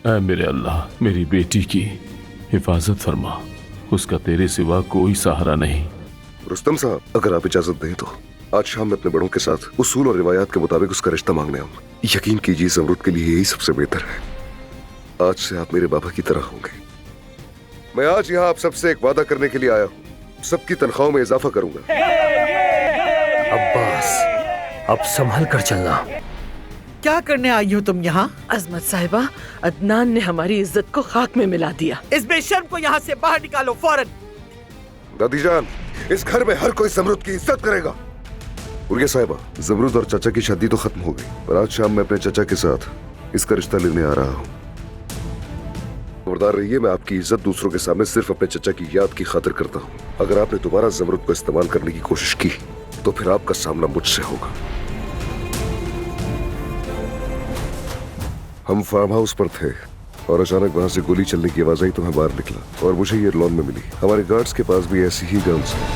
ऐ मेरे अल्लाह, मेरी बेटी की हिफाजत फरमा। उसका तेरे सिवा कोई सहारा नहीं। रुस्तम साहब, अगर आप इजाजत दें तो आज शाम में अपने बड़ों के साथ उसूल और रिवायात के मुताबिक उसका रिश्ता मांगने आऊंगा। यकीन कीजिए, ज़मरुद के लिए यही सबसे बेहतर है। आज से आप मेरे बाबा की तरह होंगे। मैं आज यहाँ आप सबसे एक वादा करने के लिए आया हूँ, सबकी तनख्वाहों में इजाफा करूंगा। अब्बास, अब संभल कर चलना। क्या करने आई हो तुम यहाँ? अजमत साहिबा, अदनान ने हमारी इज्जत को खाक में मिला दिया। इस बेशर्म को यहाँ से बाहर निकालो फौरन। दादी जान, इस घर में हर कोई ज़मरुद की इज्जत करेगा। उर्गे साहिबा, ज़मरुद और चाचा की शादी तो खत्म हो गई, पर आज शाम मैं अपने चाचा के साथ इसका रिश्ता लेने आ रहा हूँ। खबरदार रहिए, मैं आपकी इज्जत दूसरों के सामने सिर्फ अपने चाचा की याद की खातिर करता हूँ। अगर आपने दोबारा ज़मरुद को इस्तेमाल करने की कोशिश की तो फिर आपका सामना मुझसे होगा। हम फार्म हाउस पर थे और अचानक वहां से गोली चलने की आवाज आई तो मैं बाहर निकला और मुझे ये लॉन में मिली। हमारे गार्ड्स के पास भी ऐसी ही गन्स हैं।